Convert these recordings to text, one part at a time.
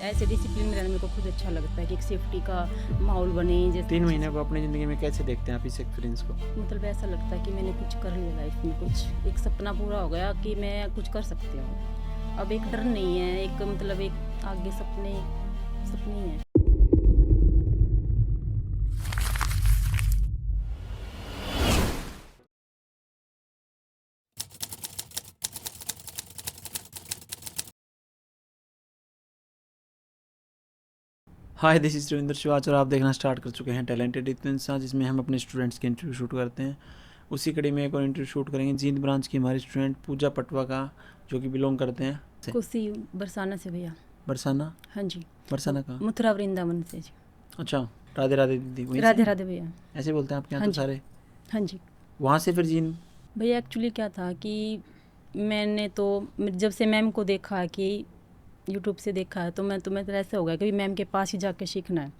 ऐसे डिसिप्लिन में रहना मेरे को खुद अच्छा लगता है कि एक सेफ्टी का माहौल बने। जैसे 3 महीने को अपनी ज़िंदगी में कैसे देखते हैं आप इस एक्सपीरियंस को? मतलब ऐसा लगता है कि मैंने कुछ कर लिया लाइफ में, कुछ एक सपना पूरा हो गया कि मैं कुछ कर सकती हूँ। अब एक डर नहीं है, एक मतलब एक आगे सपने सपने हैं। हाय, दिस इज़ रविंद्र शिवाच और आप देखना स्टार्ट कर चुके हैं टैलेंटेड इत्तेंसा, जिसमें हम अपने स्टूडेंट्स के इंटरव्यू शूट करते हैं। उसी कड़ी में एक और इंटरव्यू शूट करेंगे जींद ब्रांच की हमारी स्टूडेंट पूजा पटवा का, जो कि बिलोंग करते हैं कुसी बरसाना से भैया। बरसाना। हाँ जी। बरसाना का? मथुरा वृंदावन से जी। अच्छा, राधे राधे दीदी, वहीं से? राधे राधे भैया। ऐसे बोलते हैं आपके यहाँ हाँ तो जी। सारे? हाँ जी वहाँ से फिर जींद? भैया एक्चुअली क्या था कि मैंने तो जब से मैम को देखा कि यूट्यूब से देखा है तो मैं तो ऐसा हो गया कि मैम के पास ही जाके सीखना है।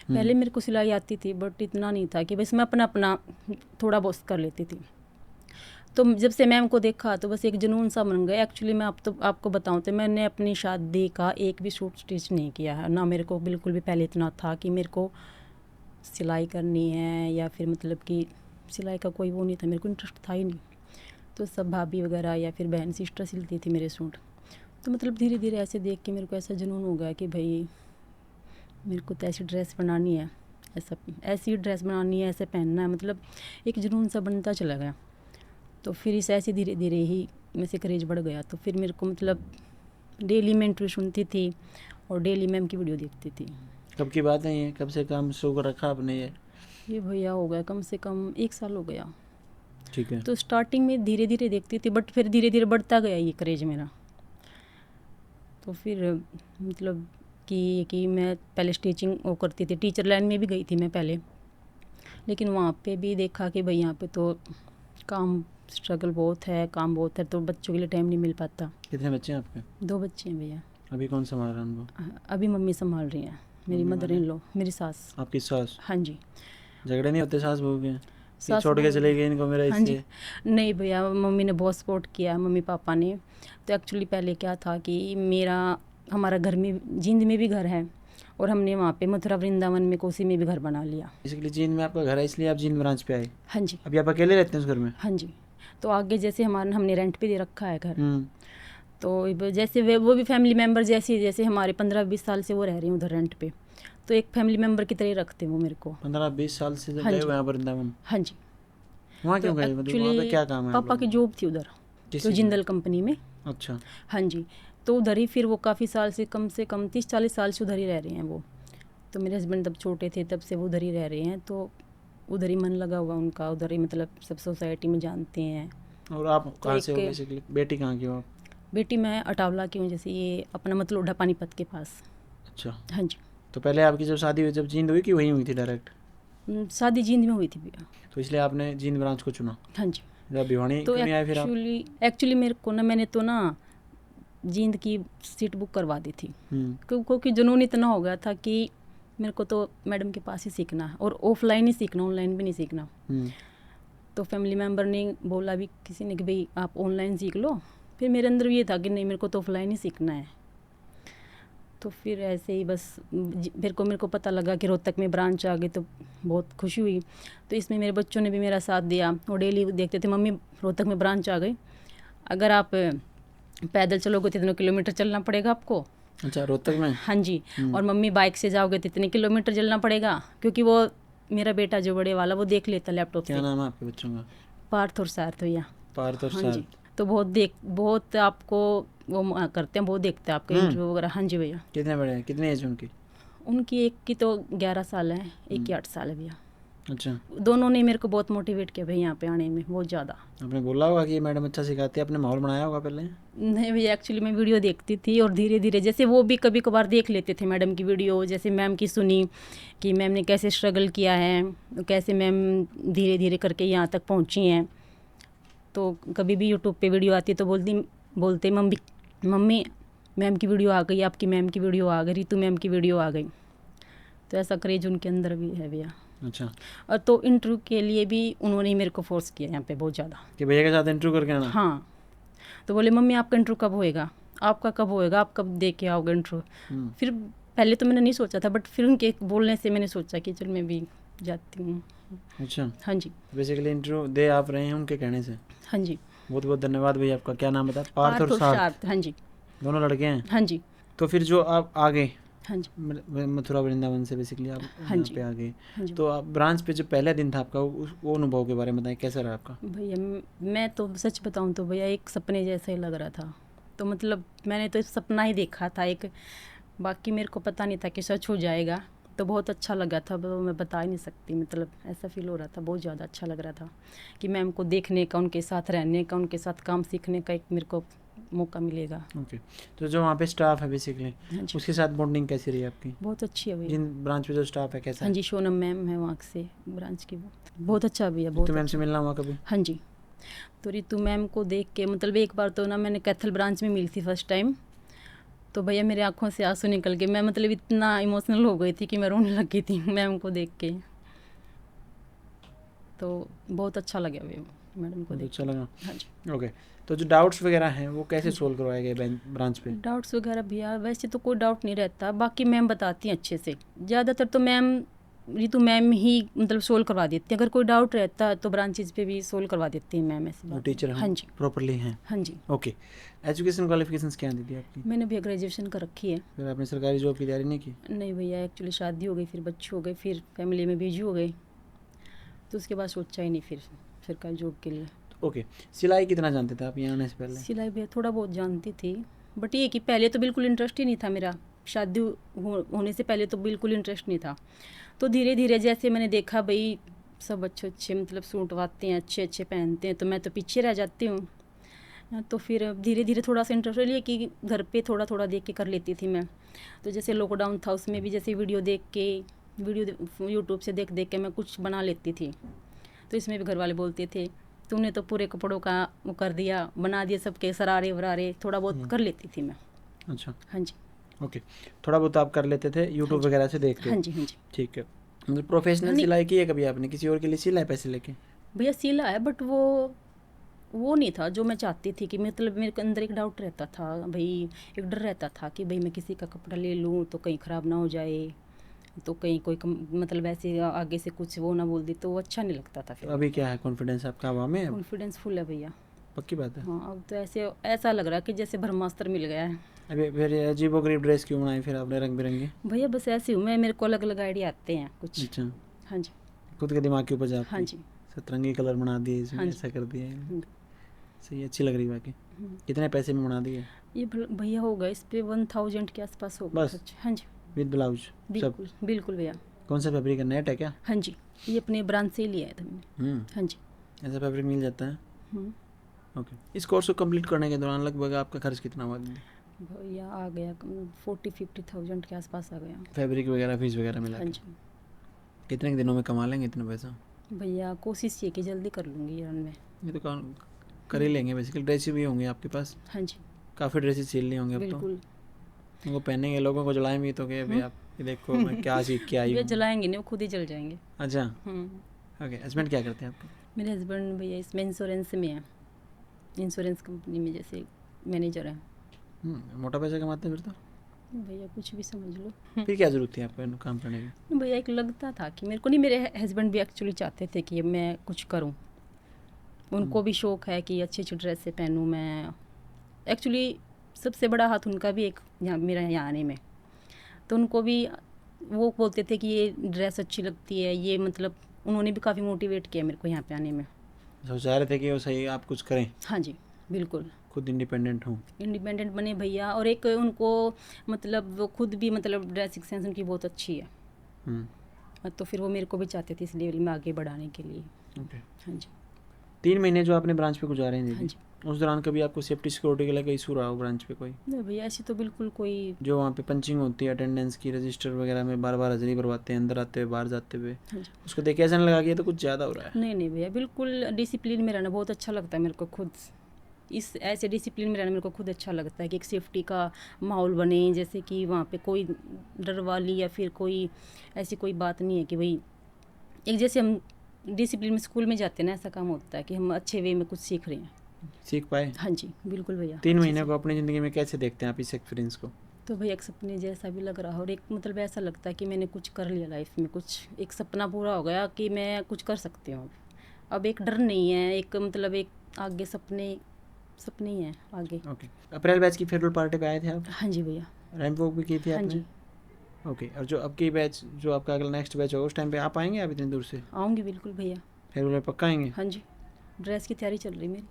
पहले मेरे को सिलाई आती थी बट इतना नहीं था कि बस मैं अपना अपना थोड़ा बहुत कर लेती थी। तो जब से मैम को देखा तो बस एक जुनून सा बन गया। एक्चुअली मैं आपको बताऊं तो मैंने अपनी शादी का एक भी सूट स्टिच नहीं किया है ना। मेरे को बिल्कुल भी पहले इतना था कि मेरे को सिलाई करनी है या फिर मतलब कि सिलाई का कोई वो नहीं था, मेरे को इंटरेस्ट था ही नहीं। तो सब भाभी वगैरह या फिर बहन सिस्टर सिलती थी मेरे सूट। तो मतलब धीरे धीरे ऐसे देख के मेरे को ऐसा जुनून हो गया कि भाई मेरे को तो ऐसी ड्रेस बनानी है, ऐसी ड्रेस बनानी है, ऐसे पहनना है। मतलब एक जुनून सा बनता चला गया। तो फिर इस ऐसे धीरे धीरे ही में से क्रेज बढ़ गया। तो फिर मेरे को मतलब डेली मैं इंटरव्यू सुनती थी और डेली मैम की वीडियो देखती थी। कब की बात है ये? कब से काम शुरू कर रखा आपने ये भैया हो गया कम से कम 1 साल हो गया। ठीक है। तो स्टार्टिंग में धीरे धीरे देखती थी बट फिर धीरे धीरे बढ़ता गया ये क्रेज मेरा। तो फिर मतलब कि मैं पहले स्टिचिंग वो करती थी, टीचर लाइन में भी गई थी मैं पहले। लेकिन वहाँ पे भी देखा कि भाई यहाँ पे तो काम स्ट्रगल बहुत है, काम बहुत है, तो बच्चों के लिए टाइम नहीं मिल पाता। कितने बच्चे हैं आपके? 2 बच्चे हैं भैया। अभी कौन संभाल रहा है उनको? अभी मम्मी संभाल रही हैं, मेरी मम्मी मदर माने? इन लॉ, मेरी सास। आपकी सास? हाँ जी। झगड़े नहीं होते सास बहू के? ये सास छोड़ के बहू। चले गए इनको मेरा हाँ जी। इससे? नहीं भैया, मम्मी ने बहुत सपोर्ट किया, मम्मी पापा ने। तो एक्चुअली पहले क्या था कि हमारा घर में जींद में भी घर है और हमने वहाँ पे मथुरा वृंदावन में कोसी में भी घर बना लिया। बेसिकली जींद में आपका घर है, इसलिए आप जींद ब्रांच पे आए? हाँ जी। अभी आप अकेले रहते हैं उस घर में? हाँ जी। तो आगे जैसे हमने रेंट पे दे रखा है घर। हम्म। तो जैसे वो भी फैमिली मेम्बर जैसे हमारे 15-20 साल से वो रह रही हैं उधर रेंट पे। तो एक फैमिली मेम्बर की तरह रखते हैं वो मेरे को। 15-20 साल से हाँ गए जी। हुए हैं वृंदावन? हाँ जी। वहाँ तो क्यों गए? मतलब वहाँ पे क्या काम है आप पापा की लोगों को? जॉब थी उधर, किस तो चीज़ में? जिंदल कंपनी में। अच्छा। हाँ जी। तो उधर ही फिर वो काफ़ी साल से कम 30-40 साल से उधर ही रह रहे हैं वो। तो मेरे हस्बैंड तब छोटे थे तब से वो उधर ही रह रहे हैं। तो उधर ही मन लगा हुआ उनका, उधर ही मतलब सब सोसाइटी में जानते हैं। और आप तो कहाँ से हो एक बेसिकली? बेटी कहाँ की हो आप? बेटी मैं अटावला की हूँ, जैसे ये अपना मतलूडा पानीपत के पास। अच्छा। हाँ जी। तो पहले आपकी जब शादी हुई, जब जींद हुई कि वहीं हुई थी डायरेक्ट? शादी जींद में हुई थी भैया। तो इसलिए आपने जींद ब्रांच को चुना? हाँ जी। जब भिवानी तो क्यों नहीं आए फिर आप? एक्चुअली मेरे को मैंने तो जींद की सीट बुक करवा दी थी क्योंकि जुनून इतना हो गया था कि मेरे को तो मैडम के पास ही सीखना है और ऑफलाइन ही सीखना, ऑनलाइन भी नहीं सीखना। तो फैमिली मेम्बर ने बोला भी किसी ने कि भाई आप ऑनलाइन सीख लो। फिर मेरे अंदर ये था कि नहीं, मेरे को तो ऑफलाइन ही सीखना है। तो फिर ऐसे ही बस मेरे को पता लगा कि रोहतक में ब्रांच आ गई तो बहुत खुशी हुई। तो इसमें मेरे बच्चों ने भी मेरा साथ दिया। वो डेली देखते थे मम्मी रोहतक में ब्रांच आ गई, अगर आप पैदल चलोगे तो इतने किलोमीटर चलना पड़ेगा आपको। अच्छा, रोहतक में? हाँ जी। और मम्मी बाइक से जाओगे तो इतने किलोमीटर चलना पड़ेगा, क्योंकि वो मेरा बेटा जो बड़े वाला वो देख लेता लैपटॉप से। क्या नाम है आपके बच्चों का? पार्थ और सार्थ भैया। पार्थ और हाँ जी। सार्थ। तो बहुत आपको वो करते हैं, बहुत देखते हैं आपके इंटरव्यू वगैरह। हाँ जी भैया। कितने बड़े हैं? कितनी एज उनकी? उनकी एक की तो 11 साल है, एक की 8 साल है भैया। अच्छा। दोनों ने मेरे को बहुत मोटिवेट किया भैया यहाँ पे आने में, बहुत ज़्यादा। आपने बोला होगा कि ये मैडम अच्छा सिखाती है, आपने माहौल बनाया होगा पहले? नहीं भैया, एक्चुअली मैं वीडियो देखती थी और धीरे धीरे जैसे वो भी कभी कभार देख लेते थे मैडम की वीडियो। जैसे मैम की सुनी कि मैम ने कैसे स्ट्रगल किया है, कैसे मैम धीरे धीरे करके यहाँ तक पहुँची हैं। तो कभी भी यूट्यूब पे वीडियो आती तो बोलते मम्मी मैम की वीडियो आ गई, आपकी मैम की वीडियो आ गई, रितु मैम की वीडियो आ गई। तो ऐसा क्रेज उनके अंदर भी है भैया। अच्छा। और तो इंटरव्यू के लिए भी उन्होंने ही मेरे को फोर्स किया यहाँ पे बहुत ज़्यादा कि भैया के साथ इंटरव्यू करके आना? हाँ। तो बोले मम्मी आपका इंटरव्यू कब होएगा, आपका कब होएगा, आप कब दे के आओगे इंटरव्यू। हम्म, फिर पहले तो मैंने नहीं सोचा था, बट फिर उनके बोलने से मैंने सोचा कि चल मैं भी जाती हूँ। अच्छा, हाँ जी। बेसिकली इंटरव्यू दे आप रहे हैं उनके कहने से। हाँ जी। बहुत बहुत धन्यवाद भैया आपका। क्या नाम बताया? पार्थ और पार्थ और सार्थ, शार्थ। हाँ जी। दोनों लड़के हैं। हाँ जी। तो फिर जो आप आ गए हाँ जी। मथुरा वृंदावन से, बेसिकली आप हाँ यहाँ जी। पे आ गए, हाँ जी। तो आप ब्रांच पे जो पहला दिन था आपका, वो अनुभव के बारे में बताएं, कैसा रहा आपका? भैया मैं तो सच बताऊं तो भैया एक सपने जैसा ही लग रहा था। तो मतलब मैंने तो सपना ही देखा था एक, बाकी मेरे को पता नहीं था कि सच हो जाएगा। तो बहुत अच्छा लगा था, वो मैं बता ही नहीं सकती। मतलब ऐसा फील हो रहा था, बहुत ज़्यादा अच्छा लग रहा था कि मैम को देखने का, उनके साथ रहने का, उनके साथ काम सीखने का एक मेरे को मौका मिलेगा। ओके, तो जो वहाँ पे स्टाफ है बेसिकली, हाँ जी। उसके साथ बॉन्डिंग कैसी रही आपकी? बहुत अच्छी है भैया। जिन ब्रांच पे जो स्टाफ है कैसा हाँ है? जी, सोनम मैम है वहाँ से ब्रांच की, वो बहुत अच्छा भैया, रितु बहुत मैम से अच्छा। मिलना हुआ कभी? हाँ जी। तो रितु मैम को देख के मतलब एक बार तो ना मैंने कैथल ब्रांच में मिली थी फर्स्ट टाइम, तो भैया मेरे आंखों से आंसू निकल गए। मैं मतलब इतना इमोशनल हो गई थी कि मैं रोने लग गई थी मैम को देख के। तो बहुत अच्छा लगा भैया मैडम को बहुत देख अच्छा के। लगा। हाँ जी। ओके, तो जो डाउट्स वगैरह हैं वो कैसे हाँ जी। सोल्व करवाए गए ब्रांच पे? डाउट्स वगैरह भैया वैसे तो कोई डाउट नहीं रहता, बाकी मैम बताती हैं अच्छे से। ज़्यादातर तो मैम रितु मैम ही मतलब सोल्व करवा देती हैं। अगर कोई डाउट रहता है तो ब्रांचेज पे भी सोल्व करवा देती हैं मैम, ऐसी वो बात टीचर नहीं। हम हाँ जी। प्रॉपरली हैं? हाँ जी। ओके, एजुकेशन क्वालिफिकेशंस क्या दीदी आपकी? मैंने भैया ग्रेजुएशन कर रखी है। फिर आपने सरकारी जॉब की तैयारी नहीं की? नहीं भैया, एक्चुअली शादी हो गई, फिर बच्चे हो गए, फिर फैमिली में बिजी हो गए, तो उसके बाद सोचा ही नहीं फिर सरकारी जॉब के लिए। ओके, सिलाई कितना जानते थे आप यहाँ आने से पहले? सिलाई भैया थोड़ा बहुत जानती थी, बट ये कि पहले तो बिल्कुल इंटरेस्ट ही नहीं था मेरा। शादी होने से पहले तो बिल्कुल इंटरेस्ट नहीं था। तो धीरे धीरे जैसे मैंने देखा भाई सब अच्छे अच्छे मतलब सूट वाते हैं, अच्छे अच्छे पहनते हैं, तो मैं तो पीछे रह जाती हूँ। तो फिर धीरे धीरे थोड़ा सा इंटरेस्ट लिया कि घर पे थोड़ा थोड़ा देख के कर लेती थी मैं। तो जैसे लॉकडाउन था उसमें भी जैसे वीडियो देख के, वीडियो यूट्यूब से देख देख के मैं कुछ बना लेती थी। तो इसमें भी घर वाले बोलते थे तुमने तो पूरे कपड़ों का वो कर दिया, बना दिया, सबके सरारे वरारे, थोड़ा बहुत कर लेती थी मैं। अच्छा, हाँ जी। ओके, थोड़ा बहुत आप कर लेते थे यूट्यूब जी। वगैरह से देख के? हाँ जी। हाँ जी। ठीक है, मतलब प्रोफेशनल नहीं सिलाई की है कभी आपने किसी और के लिए सिलाई पैसे लेके? भैया सिला है, बट वो नहीं था जो मैं चाहती थी। कि मतलब मेरे के अंदर एक डाउट रहता था भाई, एक डर रहता था कि भाई मैं किसी का कपड़ा ले लूँ तो कहीं ख़राब ना हो जाए, तो कहीं कोई मतलब वैसे आगे से कुछ वो ना बोल दी, तो वो अच्छा नहीं लगता था तो फिर। अभी क्या है, कॉन्फिडेंस आपका हवा में है अब? कॉन्फिडेंस फुल है भैया। पक्की बात है? हाँ, अब तो ऐसा लग रहा है कि जैसे ब्रह्मास्त्र मिल गया है। अभी फिर अजीबोगरीब ड्रेस क्यों बनाई फिर आपने रंग बिरंगी? भैया बस ऐसे हूँ मैं, मेरे को अलग अलग आइडिया आते हैं कुछ। अच्छा, हाँ जी। खुद के दिमाग की उपज है हाँ आपकी? जी। सतरंगी कलर बना दिए हाँ इसमें, जी। ऐसा कर दिया है। हम्म। सही, अच्छी लग रही है बाकी। कितने पैसे में बना दिए? ये भैया होगा इस पे 1000 के आसपास होगा बस? खर्च। हाँ जी। विद ब्लाउज सब? बिल्कुल बिल्कुल भैया। कौन सा फैब्रिक है, नेट है क्या? हाँ जी, ये अपने ब्रांच से ही लिया है था मैंने। हाँ जी। ऐसा फैब्रिक मिल जाता है? हम्म। ओके, इस कोर्स को कंप्लीट करने के दौरान लगभग आपका खर्च कितना हुआ दीदी? भैया आ गया 40-50,000 के आसपास आ गया। फैब्रिक वगैरह फीस वगैरह मिला हाँ के? जी। कितने दिनों में कमा लेंगे इतना पैसा? भैया कोशिश ये कि जल्दी कर लूँगी रन में। ये तो कर ही लेंगे, बेसिकली ड्रेसेस भी होंगे आपके पास, हाँ जी। काफ़ी ड्रेसेस सिल लिए होंगे अब तो। बिल्कुल। उनको पहनेंगे, लोगों को जलाएं भी तो कि भाई आप ये देखो मैं क्या सीख के आई भैया हूँ। जलाएंगे नहीं, वो खुद ही जल जाएंगे। अच्छा, हम्म। ओके, हस्बैंड क्या करते हैं आपके? मेरे हस्बैंड भैया इसमें इंश्योरेंस में है, इंश्योरेंस कंपनी में जैसे मैनेजर है। मोटा पैसा कमाते हैं फिर तो। भैया कुछ भी समझ लो। फिर क्या ज़रूरत थी आपको काम करने की? भैया एक लगता था कि मेरे को नहीं, मेरे हस्बैंड भी एक्चुअली चाहते थे कि मैं कुछ करूं। उनको भी शौक है कि अच्छी अच्छी ड्रेसें पहनूं मैं। एक्चुअली सबसे बड़ा हाथ उनका भी एक यहाँ मेरा यहाँ आने में। तो उनको भी वो बोलते थे कि ये ड्रेस अच्छी लगती है, ये मतलब उन्होंने भी काफ़ी मोटिवेट किया मेरे को यहाँ पे आने में। तो चाह रहे थे कि वो सही आप कुछ करें, हाँ जी बिल्कुल। खुद इंडिपेंडेंट हों। इंडिपेंडेंट बने भैया, और एक उनको मतलब वो खुद भी मतलब ड्रेसिंग सेंस उनकी बहुत अच्छी है। तो फिर वो मेरे को भी चाहते थे इस लेवल में आगे बढ़ाने के लिए। ओके, हाँ जी। 3 महीने जो आपने ब्रांच पे गुजारे हैं हाँ दीदी, जी। उस दौरान कभी आपको सेफ्टी सिक्योरिटी के लिए कोई इशू रहा हो ब्रांच पे कोई? नहीं भैया ऐसी तो बिल्कुल कोई। जो वहाँ पे पंचिंग होती है अटेंडेंस की, रजिस्टर वगैरह में बार बार हाजिरी भरवाते हैं अंदर आते हुए बाहर जाते हुए, हाँ जी। उसको देख के ऐसा नहीं लगा कि ये तो कुछ ज़्यादा हो रहा है? नहीं नहीं भैया, बिल्कुल डिसिप्लिन में रहना बहुत अच्छा लगता है मेरे को खुद। इस ऐसे डिसिप्लिन में रहना मेरे को खुद अच्छा लगता है कि एक सेफ्टी का माहौल बने, जैसे कि वहाँ पे कोई डर वाली या फिर कोई ऐसी कोई बात नहीं है कि भाई एक जैसे हम डिसिप्लिन में स्कूल में जाते हैं ना, ऐसा काम होता है कि हम अच्छे वे में कुछ सीख रहे हैं। सीख पाए? हाँ जी बिल्कुल भैया। 3 अच्छे महीने से। को अपनी ज़िंदगी में कैसे देखते हैं आप इस एक्सपीरियंस को? तो भाई एक सपने जैसा भी लग रहा है, और एक मतलब ऐसा लगता है कि मैंने कुछ कर लिया लाइफ में, कुछ एक सपना पूरा हो गया कि मैं कुछ कर सकती हूँ। अब एक डर नहीं है, एक मतलब एक आगे सपने सपने ही हैं आगे। ओके। अप्रैल बैच की फेयरवेल पार्टी पे आए थे आप? हाँ जी भैया। रैंप वॉक भी की थी हाँ आपने? जी ओके। और जो अब की बैच, जो आपका अगला नेक्स्ट बैच होगा, उस टाइम पे आप आएंगे आप इतनी दूर से? आऊँगी बिल्कुल भैया। फेयरवेल में पक्का आएंगे? हाँ जी, ड्रेस की तैयारी चल रही मेरी,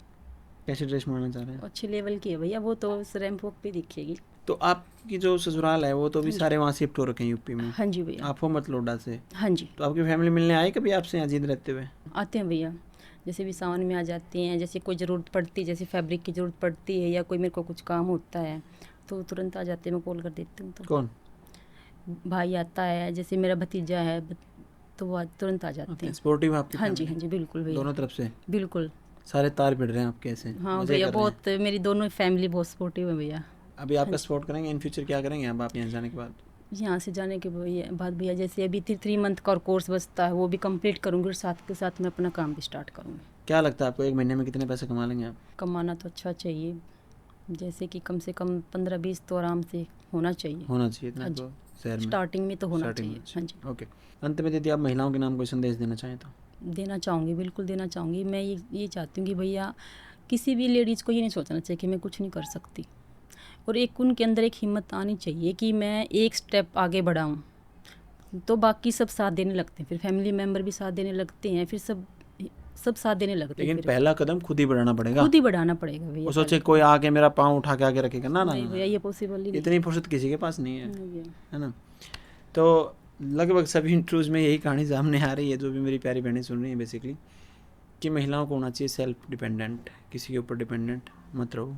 कैसे ड्रेस बनवाना चाह रहे हैं? अच्छे लेवल की है भैया, वो तो उस रैंप वॉक पे दिखेगी। तो आपकी जो ससुराल है वो तो भी हाँ जी। सारे वहाँ शिफ्ट हो रखे हैं यूपी में। हाँ जी भैया। आप हो मतलोडा से। हाँ जी तो आपकी फैमिली मिलने आई कभी आपसे यहाँ जींद रहते हुए? आते हैं भैया, जैसे भी सावन में आ जाते हैं, जैसे कोई ज़रूरत पड़ती है, जैसे फैब्रिक की ज़रूरत पड़ती है या कोई मेरे को कुछ काम होता है तो तुरंत आ जाते हैं, मैं कॉल कर देती हूँ तो कौन? भाई आता है, जैसे मेरा भतीजा है तो वो तुरंत आ जाते हैं। सपोर्टिव आपकी हाँ जी family? हाँ जी बिल्कुल भैया, दोनों तरफ से बिल्कुल। सारे तार भिड़ रहे हैं आपके ऐसे? हाँ मजे भैया कर रहे हैं? बहुत, मेरी दोनों फैमिली बहुत सपोर्टिव है भैया। अभी हाँ आपका जी। सपोर्ट करेंगे इन फ्यूचर? क्या करेंगे अब आप यहाँ जाने के बाद? यहाँ से जाने के बाद भैया जैसे अभी 3 मंथ का कोर्स बचता है वो भी कंप्लीट करूँगी, और साथ के साथ मैं अपना काम भी स्टार्ट करूँगी। क्या लगता है आपको 1 महीने में कितने पैसे कमा लेंगे आप? कमाना तो अच्छा चाहिए, जैसे कि कम से कम 15-20 तो आराम से होना चाहिए। होना चाहिए इतना हाँ जी। तो शहर में स्टार्टिंग में तो होना स्टार्टिंग चाहिए। में। हाँ जी। ओके। अंत में यदि आप महिलाओं के नाम कोई संदेश देना चाहें तो? देना चाहूँगी, बिल्कुल देना चाहूँगी। मैं ये चाहती हूँ कि भैया किसी भी लेडीज़ को ये नहीं सोचना चाहिए कि मैं कुछ नहीं कर सकती, और एक उनके अंदर एक हिम्मत आनी चाहिए कि मैं एक स्टेप आगे बढ़ाऊँ, तो बाकी सब साथ देने लगते हैं, फिर फैमिली मेम्बर भी साथ देने लगते हैं, फिर सब साथ देने लगते हैं। लेकिन फिर पहला कदम खुद ही बढ़ाना पड़ेगा। खुद ही बढ़ाना पड़ेगा भैया। वो सोचे कोई आके मेरा पाँव उठा के आगे रखेगा, ना ना नहीं ना, भैया ये पॉसिबल ही नहीं। इतनी फुर्सत किसी के पास नहीं है, नहीं भैया। है ना? तो लगभग सभी इंटरव्यूज़ में यही कहानी सामने आ रही है, जो भी मेरी प्यारी बहनें सुन रही हैं बेसिकली, कि महिलाओं को होना चाहिए सेल्फ डिपेंडेंट, किसी के ऊपर डिपेंडेंट मत रहो,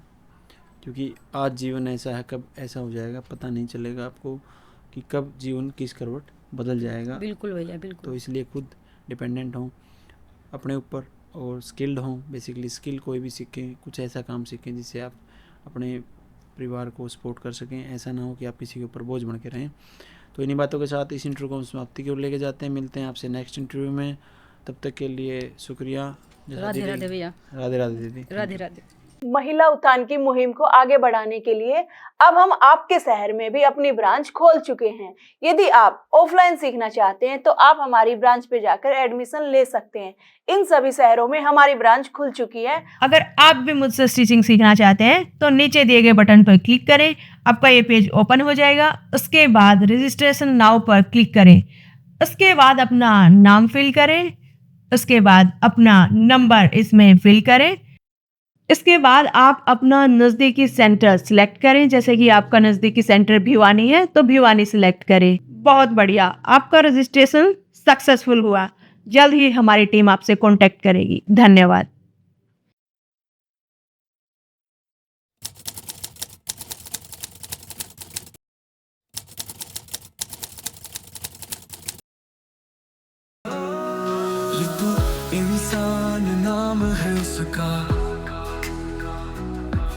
क्योंकि आज जीवन ऐसा है, कब ऐसा हो जाएगा पता नहीं चलेगा आपको, कि कब जीवन किस करवट बदल जाएगा। बिल्कुल भैया तो बिल्कुल। इसलिए खुद डिपेंडेंट हों अपने ऊपर, और स्किल्ड हों। बेसिकली स्किल कोई भी सीखें, कुछ ऐसा काम सीखें जिससे आप अपने परिवार को सपोर्ट कर सकें। ऐसा ना हो कि आप किसी के ऊपर बोझ बन के रहें। तो इन्हीं बातों के साथ इस इंटरव्यू को हम समाप्ति की ओर लेके जाते हैं। मिलते हैं आपसे नेक्स्ट इंटरव्यू में, तब तक के लिए शुक्रिया। राधे राधे भैया। राधे राधे दीदी। राधे राधे। महिला उत्थान की मुहिम को आगे बढ़ाने के लिए अब हम आपके शहर में भी अपनी ब्रांच खोल चुके हैं। यदि आप ऑफलाइन सीखना चाहते हैं तो आप हमारी ब्रांच पे जाकर एडमिशन ले सकते हैं। इन सभी शहरों में हमारी ब्रांच खुल चुकी है। अगर आप भी मुझसे स्टिचिंग सीखना चाहते हैं तो नीचे दिए गए बटन पर क्लिक करें, आपका ये पेज ओपन हो जाएगा। उसके बाद रजिस्ट्रेशन नाउ पर क्लिक करें, उसके बाद अपना नाम फिल करें, उसके बाद अपना नंबर इसमें फिल करें। इसके बाद आप अपना नज़दीकी सेंटर सिलेक्ट करें, जैसे कि आपका नज़दीकी सेंटर भिवानी है तो भिवानी सिलेक्ट करें। बहुत बढ़िया, आपका रजिस्ट्रेशन सक्सेसफुल हुआ। जल्द ही हमारी टीम आपसे कांटेक्ट करेगी। धन्यवाद। ये तो इंसान नाम है उसका।